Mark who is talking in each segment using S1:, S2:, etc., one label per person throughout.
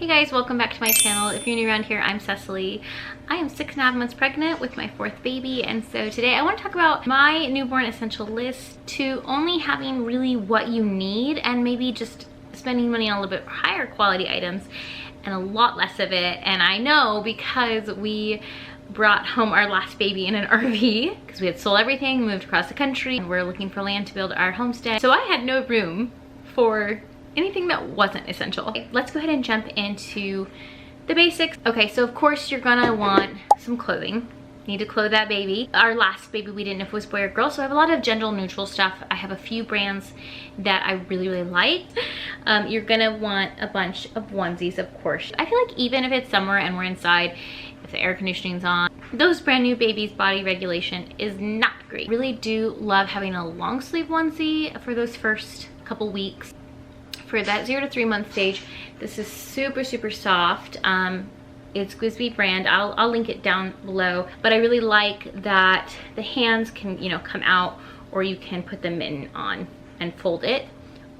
S1: Hey guys, welcome back to my channel. If you're new around here, I'm Cecily. I am 6.5 months pregnant with my 4th baby, and so today I want to talk about my newborn essential list to only having really what you need and maybe just spending money on a little bit higher quality items and a lot less of it. And I know because we brought home our last baby in an RV because we had sold everything, moved across the country, and we're looking for land to build our homestead. So I had no room for anything that wasn't essential. Okay, let's go ahead and jump into the basics. Okay, so of course you're gonna want some clothing. Need to clothe that baby. Our last baby, we didn't know if it was boy or girl, so I have a lot of gender neutral stuff. I have a few brands that I really like. You're gonna want a bunch of onesies, of course. I feel like even if it's summer and we're inside, if the air conditioning's on, those brand new babies' body regulation is not great. Really do love having a long sleeve onesie for those first couple weeks. For that 0 to 3 month stage, this is super soft. It's Gwisby brand. I'll link it down below, but I really like that the hands can, come out, or you can put the mitten on and fold it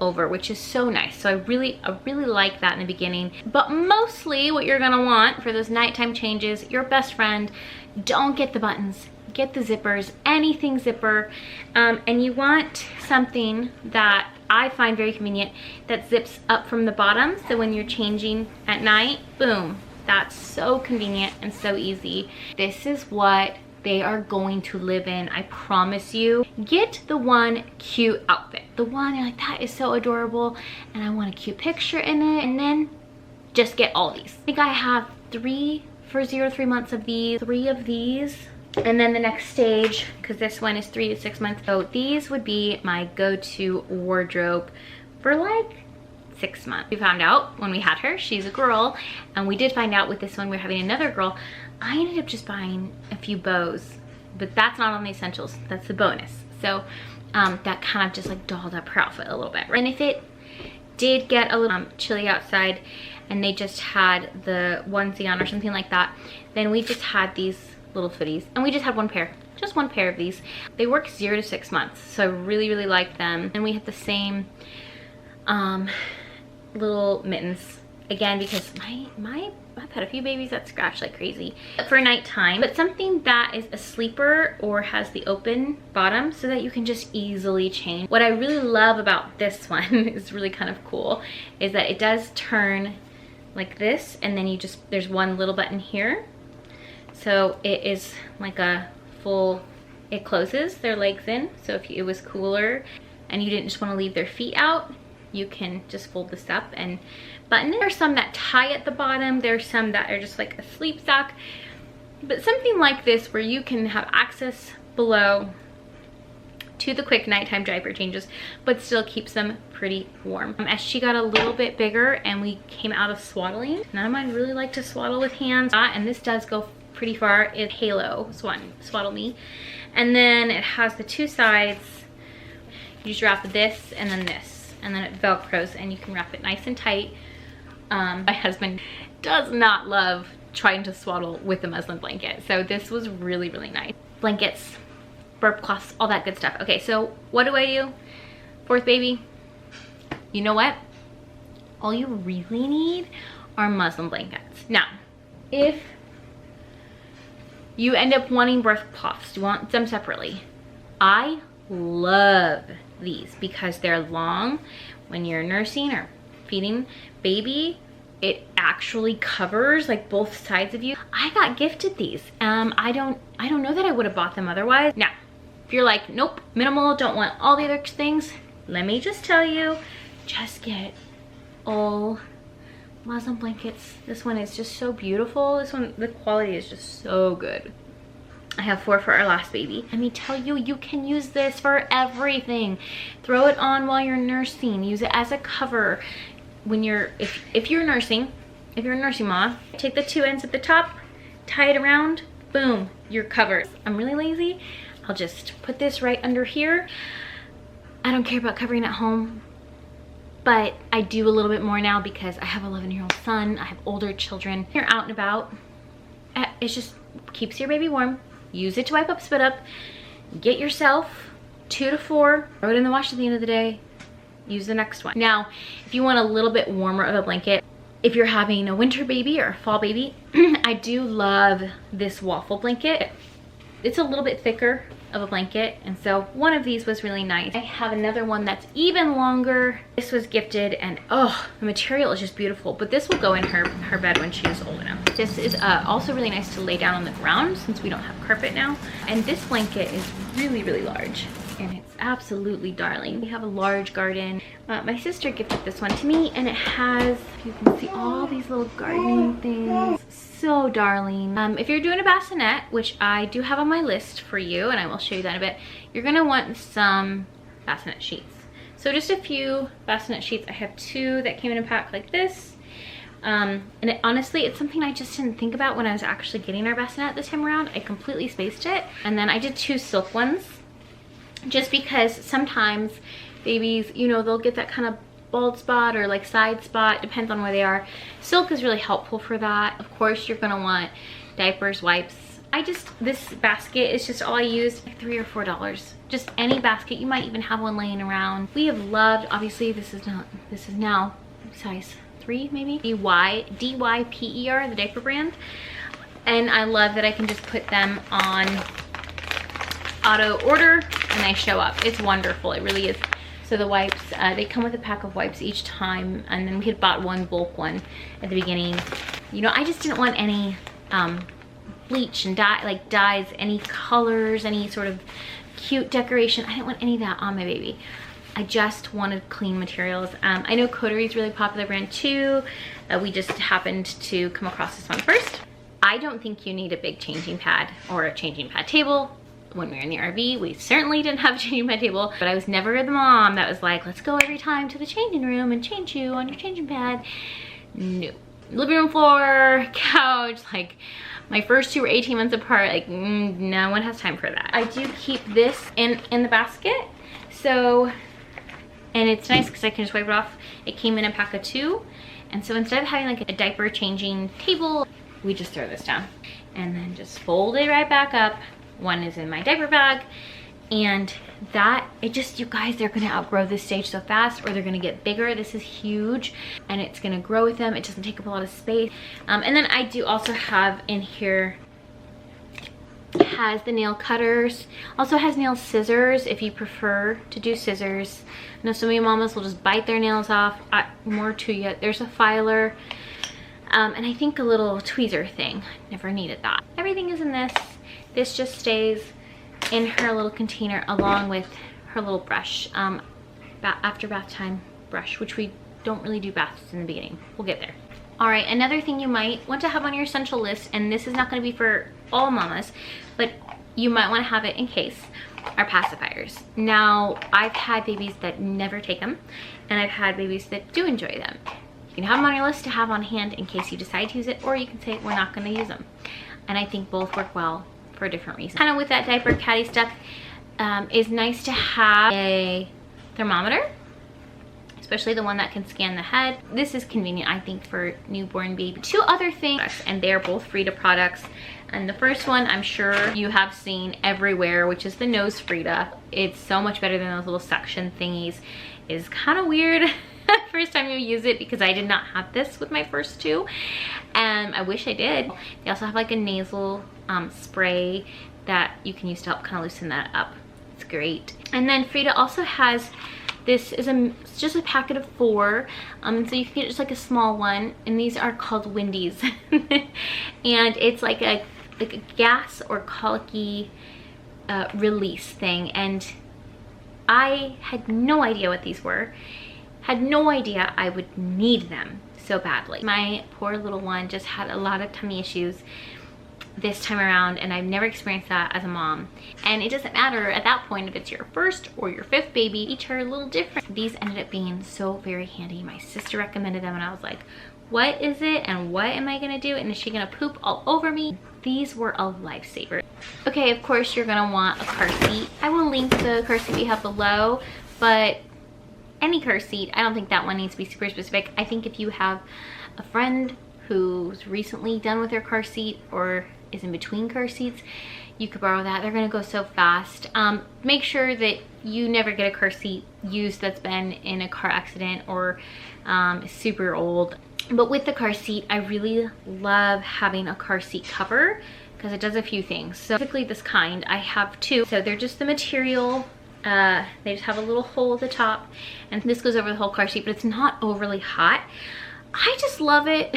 S1: over, which is so nice. So I really like that in the beginning. But mostly what you're gonna want for those nighttime changes, your best friend, don't get the buttons, get the zippers, anything zipper. And you want something that I find very convenient that zips up from the bottom, so when you're changing at night, boom, that's so convenient and so easy. This is what they are going to live in, I promise you. Get the one cute outfit, the one you're like, that is so adorable and I want a cute picture in it, and then just get all these. I think I have 3 for 0 to 3 months of these, 3 of these. And then the next stage, because this one is 3 to 6 months, so these would be my go-to wardrobe for like 6 months. We found out when we had her, she's a girl, and we did find out with this one we're having another girl. I ended up just buying a few bows, but that's not on the essentials, that's the bonus. So that kind of just like dolled up her outfit a little bit. And if it did get a little chilly outside and they just had the onesie on or something like that, then we just had these little footies, and we just had just one pair of these. They work 0 to 6 months, so I really like them. And we have the same little mittens again, because I've had a few babies that scratch like crazy for nighttime, but something that is a sleeper or has the open bottom so that you can just easily change. What I really love about this one is really kind of cool, is that it does turn like this, and then there's one little button here. So it is like a full, it closes their legs in. So if it was cooler and you didn't just want to leave their feet out, you can just fold this up and button it. There's some that tie at the bottom. There's some that are just like a sleep sack. But something like this where you can have access below to the quick nighttime diaper changes, but still keeps them pretty warm. As she got a little bit bigger and we came out of swaddling, none of mine really like to swaddle with hands, and this does go pretty far. It's Halo Swaddle Me, and then it has the 2 sides. You just wrap this and then this, and then it velcros, and you can wrap it nice and tight. My husband does not love trying to swaddle with a muslin blanket, so this was really nice. Blankets, burp cloths, all that good stuff. Okay, so what do I do? 4th baby, you know what? All you really need are muslin blankets. Now, if you end up wanting birth cloths, you want them separately, I love these because they're long. When you're nursing or feeding baby, it actually covers like both sides of you. I got gifted these. I don't know that I would have bought them otherwise. Now, if you're like, nope, minimal, don't want all the other things, let me just tell you, just get all muslin blankets. This one is just so beautiful. This one, the quality is just so good. I have 4 for our last baby. Let me tell you, you can use this for everything. Throw it on while you're nursing. Use it as a cover when you're, if you're nursing, if you're a nursing mom, take the 2 ends at the top, tie it around, boom, you're covered. I'm really lazy. I'll just put this right under here. I don't care about covering at home, but I do a little bit more now because I have an 11-year-old son, I have older children. You're out and about, it just keeps your baby warm. Use it to wipe up, spit up. Get yourself 2 to 4, throw it in the wash at the end of the day, use the next one. Now, if you want a little bit warmer of a blanket, if you're having a winter baby or a fall baby, I do love this waffle blanket. It's a little bit thicker of a blanket, and so one of these was really nice. I have another one that's even longer. This was gifted, and oh, the material is just beautiful, but this will go in her bed when she's old enough. This is also really nice to lay down on the ground since we don't have carpet now. And this blanket is really, really large, and it's absolutely darling. We have a large garden. My sister gifted this one to me, and it has, you can see all these little gardening things. So darling. If you're doing a bassinet, which I do have on my list for you, and I will show you that in a bit, you're gonna want some bassinet sheets. So just a few bassinet sheets. I have 2 that came in a pack like this. And honestly, it's something I just didn't think about when I was actually getting our bassinet this time around. I completely spaced it. And then I did 2 silk ones, just because sometimes babies, you know, they'll get that kind of bald spot or like side spot, depends on where they are. Silk is really helpful for that. Of course, you're gonna want diapers, wipes. This basket is just all I used, like $3 or $4. Just any basket. You might even have one laying around. We have loved, obviously this is now size 3 maybe. DYPER, the diaper brand. And I love that I can just put them on auto order and they show up. It's wonderful, it really is. So the wipes, they come with a pack of wipes each time, and then we had bought one bulk one at the beginning. You know, I just didn't want any bleach and dyes, any colors, any sort of cute decoration. I didn't want any of that on my baby. I just wanted clean materials. I know Coterie is really popular brand too. We just happened to come across this one first. I don't think you need a big changing pad or a changing pad table. When we were in the RV, we certainly didn't have a changing pad table, but I was never the mom that was like, let's go every time to the changing room and change you on your changing pad. No. Living room floor, couch, like my first 2 were 18 months apart, like no one has time for that. I do keep this in the basket, so, and it's nice because I can just wipe it off. It came in a pack of 2, and so instead of having like a diaper changing table, we just throw this down and then just fold it right back up. One is in my diaper bag, and that, it just, you guys, they're gonna outgrow this stage so fast, or they're gonna get bigger. This is huge, and it's gonna grow with them. It doesn't take up a lot of space. And then I do also have in here, has the nail cutters, also has nail scissors if you prefer to do scissors. I know so many mamas will just bite their nails off. More to you, there's a filer, and I think a little tweezer thing. Never needed that. Everything is in this. This just stays in her little container along with her little brush, after bath time brush, which we don't really do baths in the beginning. We'll get there. All right, another thing you might want to have on your essential list, and this is not going to be for all mamas, but you might want to have it in case, are pacifiers. Now, I've had babies that never take them, and I've had babies that do enjoy them. You can have them on your list to have on hand in case you decide to use it, or you can say we're not going to use them. And I think both work well for different reasons. Kind of with that diaper caddy stuff, is nice to have a thermometer, especially the one that can scan the head. This is convenient, I think, for newborn baby. 2 other things, and they're both Frida products. And the first one I'm sure you have seen everywhere, which is the nose Frida. It's so much better than those little suction thingies. It's kind of weird first time you use it, because I did not have this with my first 2, and I wish I did. They also have like a nasal spray that you can use to help kind of loosen that up. It's great. And then Frida also has, this is it's just a packet of 4, and so you can get just like a small one, and these are called Windies. And it's like a gas or colicky release thing, and I had no idea what these were. Had no idea I would need them so badly. My poor little one just had a lot of tummy issues this time around, and I've never experienced that as a mom. And it doesn't matter at that point if it's your first or your 5th baby, each are a little different. These ended up being so very handy. My sister recommended them, and I was like, what is it and what am I gonna do, and is she gonna poop all over me? These were a lifesaver. Okay, of course you're gonna want a car seat. I will link the car seat we have below, but any car seat, I don't think that one needs to be super specific. I think if you have a friend who's recently done with their car seat or is in between car seats, you could borrow that. They're gonna go so fast. Make sure that you never get a car seat used that's been in a car accident or is super old. But with the car seat, I really love having a car seat cover because it does a few things. So typically this kind, I have two. So they're just the material. They just have a little hole at the top, and this goes over the whole car seat, but it's not overly hot. I just love it.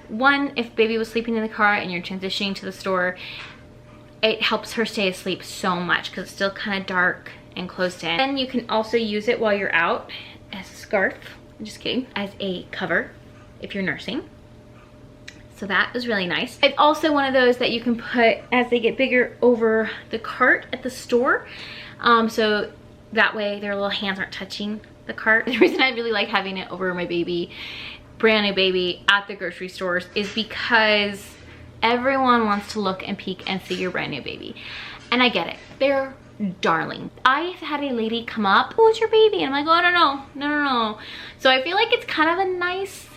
S1: One, if baby was sleeping in the car and you're transitioning to the store, it helps her stay asleep so much because it's still kind of dark and closed in. Then you can also use it while you're out as a scarf. I'm just kidding. As a cover if you're nursing. So that is really nice. It's also one of those that you can put as they get bigger over the cart at the store. So that way their little hands aren't touching the cart. The reason I really like having it over my baby, brand new baby, at the grocery stores is because everyone wants to look and peek and see your brand new baby. And I get it. They're darling. I had a lady come up, "Oh, it's your baby," and I'm like, "Oh, no. So I feel like it's kind of a nice,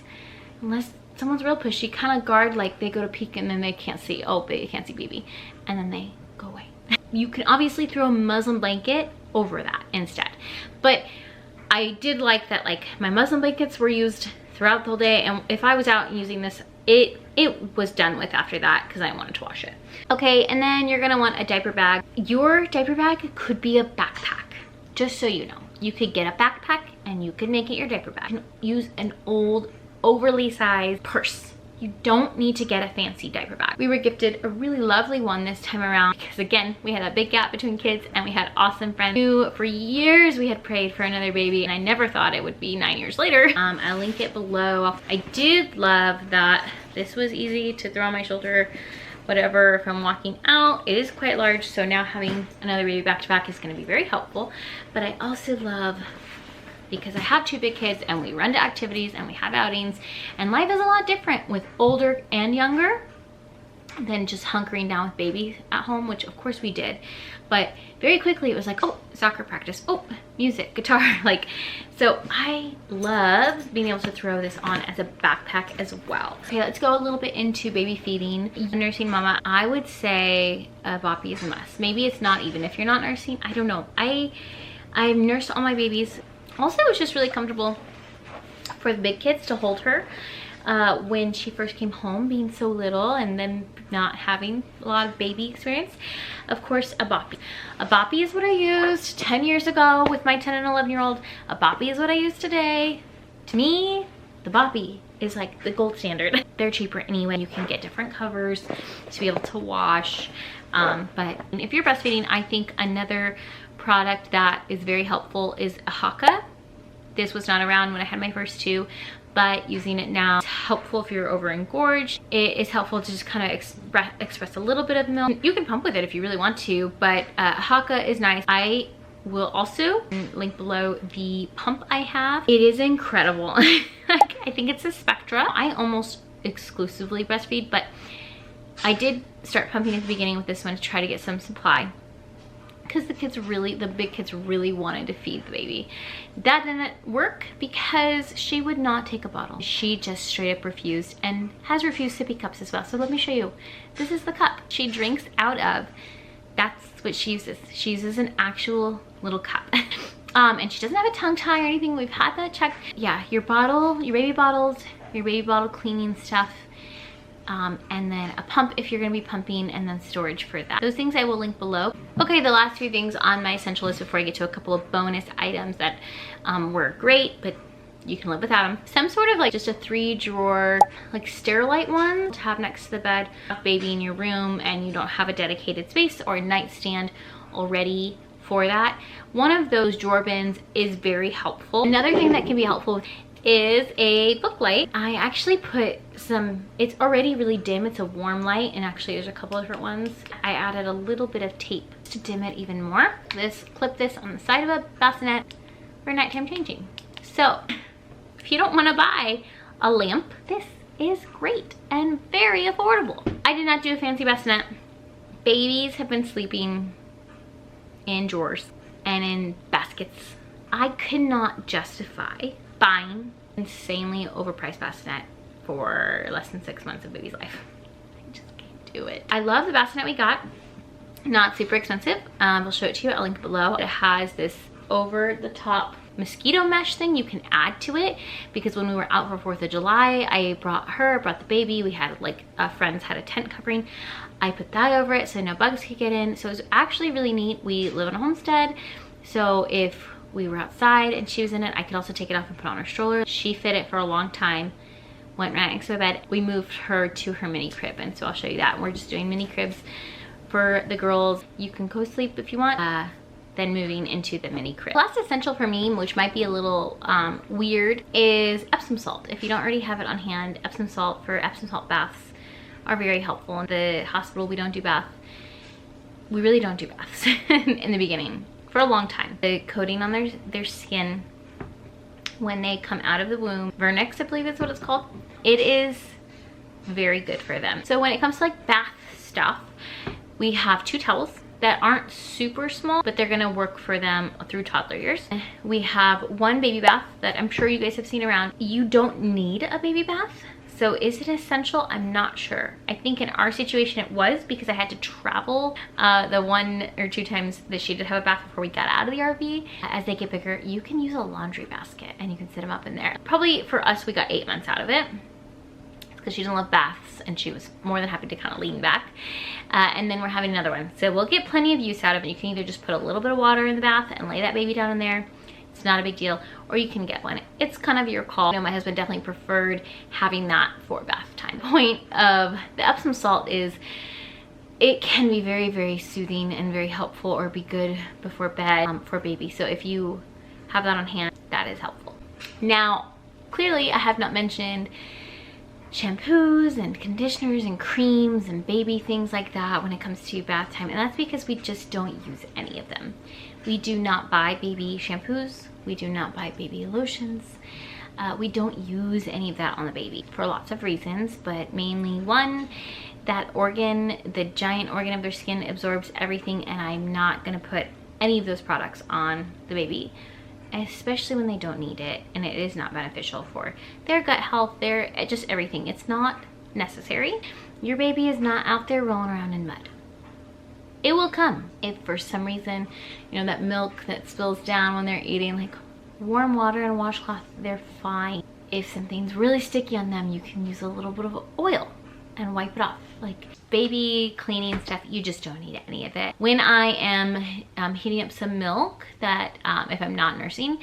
S1: unless someone's real pushy, kind of guard, like they go to peek and then they can't see, oh, they can't see baby, and then they go away. You can obviously throw a muslin blanket over that instead, but I did like that, like my muslin blankets were used throughout the whole day, and if I was out using this, it was done with after that because I wanted to wash it. Okay, and then you're gonna want a diaper bag. Your diaper bag could be a backpack, just so you know. You could get a backpack and you could make it your diaper bag. You can use an old, overly sized purse. You don't need to get a fancy diaper bag. We were gifted a really lovely one this time around because, again, we had a big gap between kids and we had awesome friends who for years we had prayed for another baby, and I never thought it would be 9 years later. I'll link it below. I did love that this was easy to throw on my shoulder, whatever, if I'm walking out. It is quite large, so now having another baby back to back is going to be very helpful. But I also love, because I have two big kids and we run to activities and we have outings, and life is a lot different with older and younger than just hunkering down with baby at home, which of course we did. But very quickly it was like, oh, soccer practice, oh, music, guitar, like, so I love being able to throw this on as a backpack as well. Okay, let's go a little bit into baby feeding. Nursing mama, I would say a boppy is a must. Maybe it's not, even if you're not nursing, I don't know. I've nursed all my babies. Also, it was just really comfortable for the big kids to hold her when she first came home, being so little and then not having a lot of baby experience. Of course, a boppy. A boppy is what I used 10 years ago with my 10 and 11-year-old. A boppy is what I use today. To me, the boppy is like the gold standard. They're cheaper anyway. You can get different covers to be able to wash. But if you're breastfeeding, I think another product that is very helpful is a Haka. This was not around when I had my first two, but using it now, it's helpful if you're over engorged. It is helpful to just kind of express a little bit of milk. You can pump with it if you really want to, but Haka is nice. I will also link below the pump I have. It is incredible. I think it's a Spectra. I almost exclusively breastfeed, but I did start pumping at the beginning with this one to try to get some supply, because the big kids really wanted to feed the baby. That didn't work because she would not take a bottle. She just straight up refused, and has refused sippy cups as well. So let me show you. This is the cup she drinks out of. That's what she uses. She uses an actual little cup. And she doesn't have a tongue tie or anything. We've had that checked. Yeah, your baby bottle cleaning stuff, and then a pump if you're gonna be pumping, and then storage for that. Those things I will link below. Okay, the last few things on my essential list before I get to a couple of bonus items that were great, but you can live without them. Some sort of like just a 3-drawer, like Sterilite one to have next to the bed. Baby in your room and you don't have a dedicated space or a nightstand already for that. One of those drawer bins is very helpful. Another thing that can be helpful is a book light. I actually put some, it's already really dim, it's a warm light, and actually there's a couple of different ones. I added a little bit of tape to dim it even more. Clip this on the side of a bassinet for nighttime changing. So if you don't want to buy a lamp, this is great and very affordable. I did not do a fancy bassinet. Babies have been sleeping in drawers and in baskets. I could not justify buying insanely overpriced bassinet for less than 6 months of baby's life. I just can't do it. I love the bassinet we got. Not super expensive. I'll show it to you. I'll link below. It has this over the top mosquito mesh thing you can add to it, because when we were out for 4th of July, I brought the baby. We had like friends had a tent covering. I put that over it so no bugs could get in. So it was actually really neat. We live in a homestead, so if we were outside and she was in it, I could also take it off and put on her stroller. She fit it for a long time, went right next to the bed. We moved her to her mini crib, and so I'll show you that. We're just doing mini cribs for the girls. You can co-sleep if you want, then moving into the mini crib. Last essential for me, which might be a little weird, is Epsom salt. If you don't already have it on hand, Epsom salt baths are very helpful. In the hospital, we don't do baths. We really don't do baths in the beginning for a long time. The coating on their skin when they come out of the womb, vernix I believe is what it's called, it is very good for them. So when it comes to like bath stuff, we have 2 towels that aren't super small, but they're gonna work for them through toddler years. We have 1 baby bath that I'm sure you guys have seen around. You don't need a baby bath. So is it essential? I'm not sure. I think in our situation it was, because I had to travel the 1 or 2 times that she did have a bath before we got out of the RV. As they get bigger, you can use a laundry basket and you can sit them up in there. Probably for us, we got 8 months out of it because she doesn't love baths and she was more than happy to kind of lean back. And then we're having another one. So we'll get plenty of use out of it. You can either just put a little bit of water in the bath and lay that baby down in there. It's not a big deal, or you can get one. It's kind of your call. You know, my husband definitely preferred having that for bath time. The point of the Epsom salt is it can be very, very soothing and very helpful, or be good before bed for baby. So if you have that on hand, that is helpful. Now, clearly I have not mentioned shampoos and conditioners and creams and baby things like that when it comes to bath time, and that's because we just don't use any of them. We do not buy baby shampoos, we do not buy baby lotions, we don't use any of that on the baby for lots of reasons, but mainly one, that organ, the giant organ of their skin, absorbs everything, and I'm not gonna put any of those products on the baby, especially when they don't need it, and it is not beneficial for their gut health, their just everything. It's not necessary. Your baby is not out there rolling around in mud. It will come if for some reason, you know, that milk that spills down when they're eating, like warm water and a washcloth, they're fine. If something's really sticky on them, you can use a little bit of oil and wipe it off. Like baby cleaning stuff, you just don't need any of it. When I am heating up some milk, that if I'm not nursing,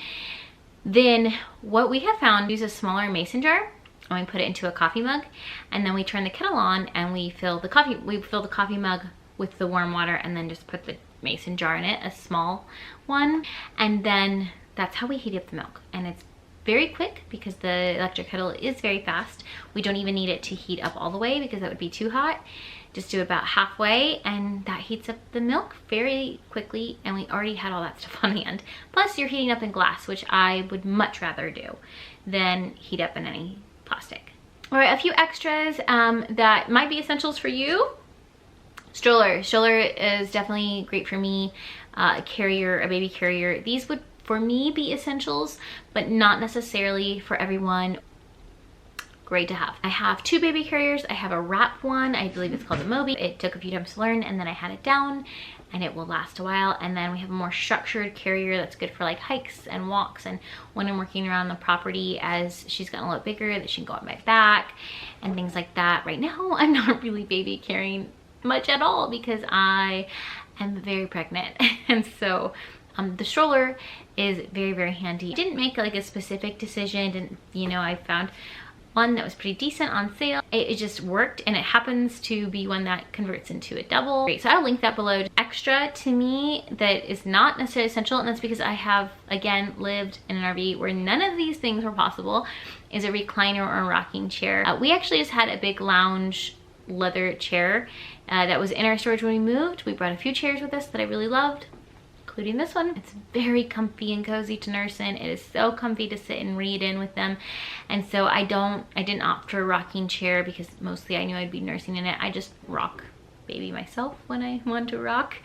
S1: then what we have found, use a smaller mason jar and we put it into a coffee mug, and then we turn the kettle on and we fill the coffee mug with the warm water, and then just put the mason jar in it, a small one, and then that's how we heat up the milk. And it's very quick because the electric kettle is very fast. We don't even need it to heat up all the way because that would be too hot. Just do about halfway, and that heats up the milk very quickly, and we already had all that stuff on hand. Plus you're heating up in glass, which I would much rather do than heat up in any plastic. All right, a few extras that might be essentials for you. Stroller is definitely great for me. A baby carrier. These would for me be essentials, but not necessarily for everyone. Great to have. I have 2 baby carriers. I have a wrap one, I believe it's called the Moby. It took a few times to learn, and then I had it down and it will last a while. And then we have a more structured carrier that's good for like hikes and walks, and when I'm working around the property as she's gotten a little bigger, that she can go on my back and things like that. Right now I'm not really baby carrying much at all because I am very pregnant, and so the stroller is very, very handy. I didn't make like a specific decision, and you know, I found one that was pretty decent on sale. It just worked, and it happens to be one that converts into a double. Great. So I'll link that below. Extra to me that is not necessarily essential, and that's because I have, again, lived in an RV where none of these things were possible, is a recliner or a rocking chair. We actually just had a big lounge leather chair that was in our storage when we moved. We brought a few chairs with us that I really loved, including this one. It's very comfy and cozy to nurse in. It is so comfy to sit and read in with them. And so I didn't opt for a rocking chair because mostly I knew I'd be nursing in it. I just rock baby myself when I want to rock.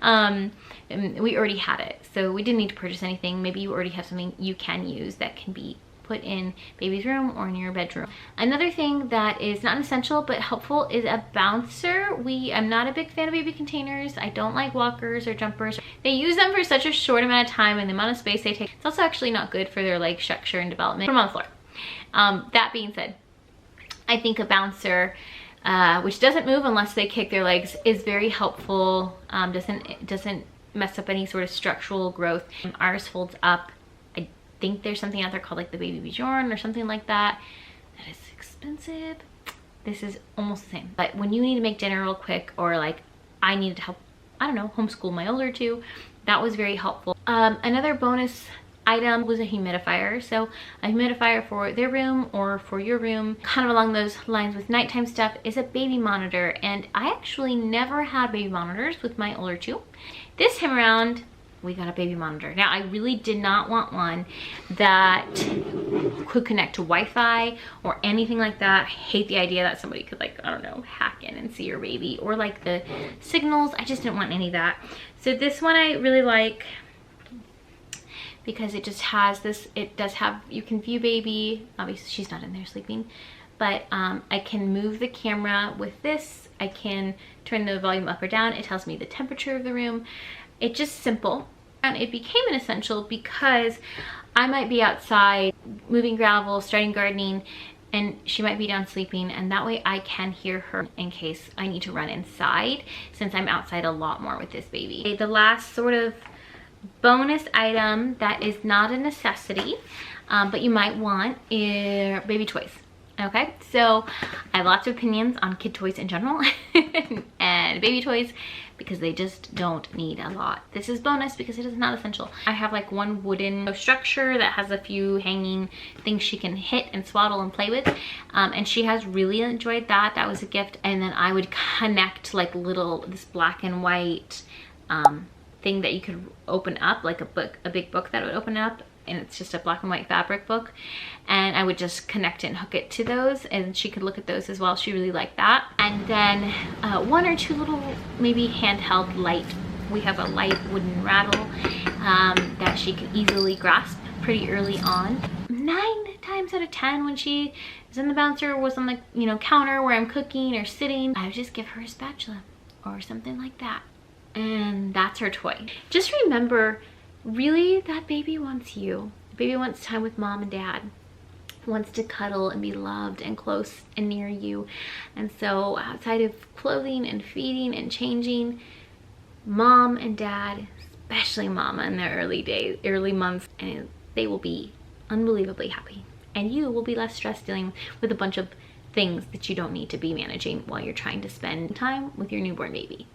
S1: And we already had it, so we didn't need to purchase anything. Maybe you already have something you can use that can be put in baby's room or in your bedroom. Another thing that is not essential but helpful is a bouncer. I'm not a big fan of baby containers. I don't like walkers or jumpers. They use them for such a short amount of time and the amount of space they take. It's also actually not good for their leg structure and development. Put them on the floor. That being said, I think a bouncer, which doesn't move unless they kick their legs, is very helpful. Doesn't mess up any sort of structural growth. Ours folds up. I think there's something out there called like the Baby Bjorn or something like that. That is expensive. This is almost the same. But when you need to make dinner real quick, or like I needed to help, I don't know, homeschool my older two, that was very helpful. Another bonus item was a humidifier. So a humidifier for their room or for your room, kind of along those lines with nighttime stuff, is a baby monitor. And I actually never had baby monitors with my older two. This time around, we got a baby monitor. Now, I really did not want one that could connect to Wi-Fi or anything like that. I hate the idea that somebody could, like, I don't know, hack in and see your baby, or like the signals. I just didn't want any of that. So this one I really like, because it just has this, it does have, you can view baby. Obviously she's not in there sleeping, but I can move the camera with this. I can turn the volume up or down. It tells me the temperature of the room. It's just simple. And it became an essential because I might be outside moving gravel, starting gardening, and she might be down sleeping, and that way I can hear her in case I need to run inside, since I'm outside a lot more with this baby. Okay, the last sort of bonus item that is not a necessity, but you might want, is baby toys. Okay, so I have lots of opinions on kid toys in general and baby toys, because they just don't need a lot. This is bonus because it is not essential. I have like one wooden structure that has a few hanging things she can hit and swaddle and play with, and she has really enjoyed that. That was a gift. And then I would connect like this black and white thing that you could open up, like a big book that would open up, and it's just a black and white fabric book, and I would just connect it and hook it to those, and she could look at those as well. She really liked that. And then one or two little maybe handheld light. We have a light wooden rattle that she could easily grasp pretty early on. 9 times out of 10 when she is in the bouncer or was on the counter where I'm cooking or sitting, I would just give her a spatula or something like that, and that's her toy. Just remember, really, that baby wants you. The baby wants time with mom and dad, wants to cuddle and be loved and close and near you. And so outside of clothing and feeding and changing, mom and dad, especially mama in their early months, and they will be unbelievably happy, and you will be less stressed dealing with a bunch of things that you don't need to be managing while you're trying to spend time with your newborn baby.